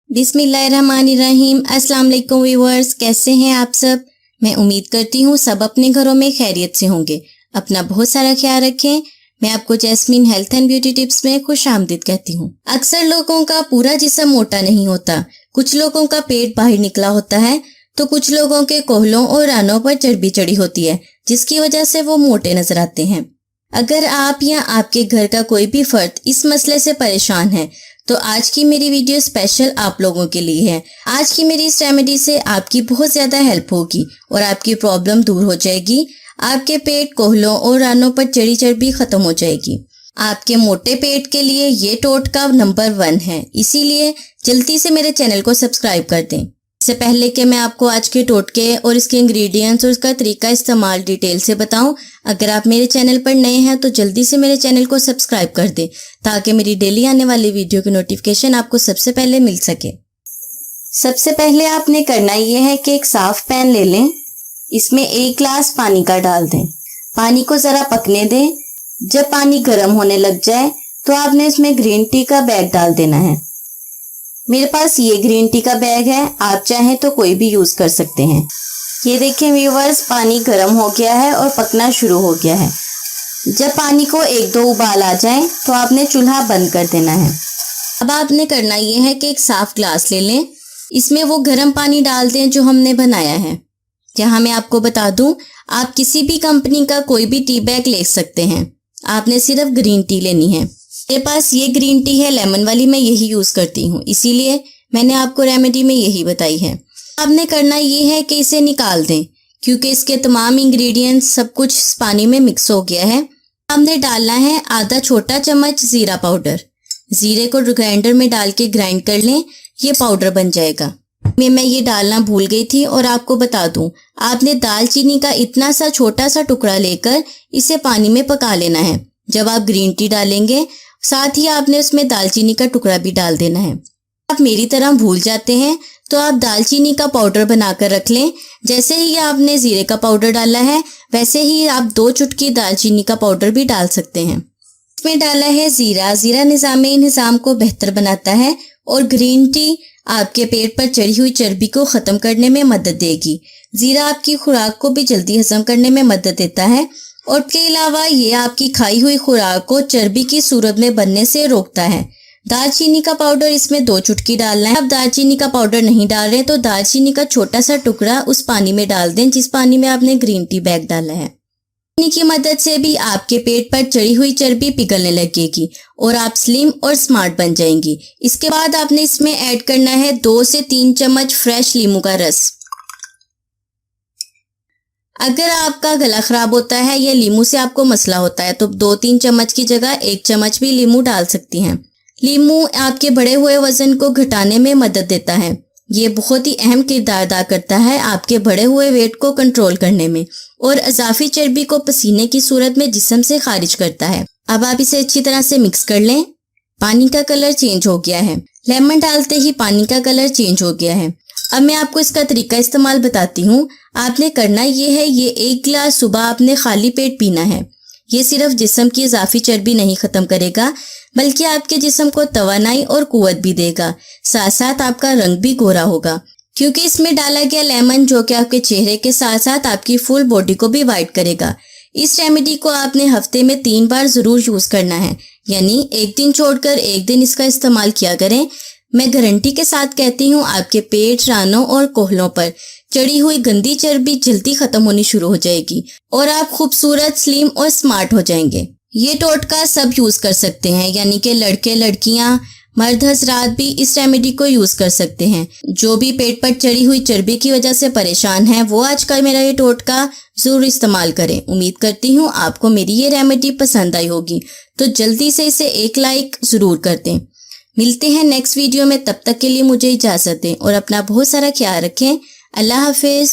बिस्मिल्लाहिर्रहमानिर्रहीम। अस्सलाम वालेकुम व्यूअर्स, कैसे हैं आप सब। मैं उम्मीद करती हूँ सब अपने घरों में खैरियत से होंगे। अपना बहुत सारा ख्याल रखें। मैं आपको jasmine health and beauty tips में खुश आमदीद कहती हूँ। अक्सर लोगों का पूरा जिस्म मोटा नहीं होता, कुछ लोगों का पेट बाहर निकला होता है, तो कुछ लोगों के कोहलों और रानों पर चर्बी चढ़ी होती है, जिसकी वजह से वो मोटे नजर आते हैं। अगर आप या आपके घर का कोई भी फर्द इस मसले से परेशान है तो आज की मेरी वीडियो स्पेशल आप लोगों के लिए है। आज की मेरी इस रेमेडी से आपकी बहुत ज्यादा हेल्प होगी और आपकी प्रॉब्लम दूर हो जाएगी। आपके पेट, कोहलों और रानों पर चढ़ी चर्बी खत्म हो जाएगी। आपके मोटे पेट के लिए ये टोटका नंबर 1 है, इसीलिए जल्दी से मेरे चैनल को सब्सक्राइब कर दें। इससे पहले कि मैं आपको आज के टोटके और इसके इंग्रेडिएंट्स और इसका तरीका इस्तेमाल डिटेल से बताऊं, अगर आप मेरे चैनल पर नए हैं तो जल्दी से मेरे चैनल को सब्सक्राइब कर दें ताकि मेरी डेली आने वाली वीडियो की नोटिफिकेशन आपको सबसे पहले मिल सके। सबसे पहले आपने करना यह है कि एक साफ पैन ले लें, इसमें 1 गिलास पानी का डाल दें। पानी को जरा पकने दें। जब पानी गर्म होने लग जाए तो आपने इसमें ग्रीन टी का बैग डाल देना है। मेरे पास ये ग्रीन टी का बैग है, आप चाहें तो कोई भी यूज कर सकते हैं। ये देखें व्यूअर्स, पानी गर्म हो गया है और पकना शुरू हो गया है। जब पानी को 1-2 उबाल आ जाए तो आपने चूल्हा बंद कर देना है। अब आपने करना ये है कि एक साफ ग्लास ले लें, इसमें वो गर्म पानी डाल दें जो हमने बनाया है। यहाँ मैं आपको बता दूं, आप किसी भी कंपनी का कोई भी टी बैग ले सकते हैं, आपने सिर्फ ग्रीन टी लेनी है। मेरे पास ये ग्रीन टी है लेमन वाली, मैं यही यूज करती हूँ, इसीलिए मैंने आपको रेमेडी में यही बताई है। आपने करना ये है कि इसे निकाल दें, क्योंकि इसके तमाम इंग्रेडिएंट्स सब कुछ पानी में मिक्स हो गया है। आपने डालना है आधा छोटा चम्मच जीरा पाउडर। जीरे को ग्राइंडर में डाल के ग्राइंड कर लें, ये पाउडर बन जाएगा। मैं ये डालना भूल गई थी और आपको बता दूं, आपने दालचीनी का इतना सा छोटा सा टुकड़ा लेकर इसे पानी में पका लेना है। जब आप ग्रीन टी डालेंगे साथ ही आपने उसमें दालचीनी का टुकड़ा भी डाल देना है। आप मेरी तरह भूल जाते हैं तो आप दालचीनी का पाउडर बनाकर रख लें। जैसे ही आपने जीरे का पाउडर डाला है वैसे ही आप 2 चुटकी दालचीनी का पाउडर भी डाल सकते हैं। इसमें डाला है जीरा। जीरा निज़ाम को बेहतर बनाता है और ग्रीन टी आपके पेट पर चढ़ी हुई चर्बी को खत्म करने में मदद देगी। जीरा आपकी खुराक को भी जल्दी हजम करने में मदद देता है और इसके अलावा ये आपकी खाई हुई खुराक को चर्बी की सूरत में बनने से रोकता है। दालचीनी का पाउडर इसमें 2 चुटकी डालना है। अब दालचीनी का पाउडर नहीं डाल रहे तो दालचीनी का छोटा सा टुकड़ा उस पानी में डाल दें जिस पानी में आपने ग्रीन टी बैग डाला है। पानी की मदद से भी आपके पेट पर चढ़ी हुई चर्बी पिघलने लगेगी और आप स्लिम और स्मार्ट बन जाएंगी। इसके बाद आपने इसमें ऐड करना है 2 से 3 चम्मच फ्रेश नींबू का रस। अगर आपका गला खराब होता है या नींबू से आपको मसला होता है तो 2-3 चम्मच की जगह 1 चम्मच भी नींबू डाल सकती हैं। नींबू आपके बढ़े हुए वजन को घटाने में मदद देता है। ये बहुत ही अहम किरदार अदा करता है आपके बढ़े हुए वेट को कंट्रोल करने में और इजाफी चर्बी को पसीने की सूरत में जिस्म से खारिज करता है। अब आप इसे अच्छी तरह से मिक्स कर लें। पानी का कलर चेंज हो गया है, लेमन डालते ही पानी का कलर चेंज हो गया है। अब मैं आपको इसका तरीका इस्तेमाल बताती हूँ। आपने करना ये है, ये 1 गिलास सुबह आपने खाली पेट पीना है। ये सिर्फ जिस्म की इजाफी चर्बी नहीं खत्म करेगा बल्कि आपके जिस्म को तवानाई और कुव्वत भी देगा। साथ साथ आपका रंग भी गोरा होगा क्योंकि इसमें डाला गया लेमन जो कि आपके चेहरे के साथ साथ आपकी फुल बॉडी को भी वाइट करेगा। इस रेमेडी को आपने हफ्ते में 3 बार जरूर यूज करना है, यानी एक दिन छोड़कर एक दिन इसका इस्तेमाल किया करें। मैं गारंटी के साथ कहती हूँ आपके पेट, रानों और कोहलों पर चढ़ी हुई गंदी चर्बी जल्दी खत्म होनी शुरू हो जाएगी और आप खूबसूरत, स्लिम और स्मार्ट हो जाएंगे। ये टोटका सब यूज कर सकते हैं, यानी कि लड़के, लड़कियां, मर्द हजरात भी इस रेमेडी को यूज कर सकते हैं। जो भी पेट पर चढ़ी हुई चर्बी की वजह से परेशान है वो आज का मेरा ये टोटका जरूर इस्तेमाल करें। उम्मीद करती हूँ आपको मेरी ये रेमेडी पसंद आई होगी, तो जल्दी से इसे एक लाइक जरूर कर दें। मिलते हैं नेक्स्ट वीडियो में, तब तक के लिए मुझे इजाजत दें और अपना बहुत सारा ख्याल रखें। अल्लाह हाफिज।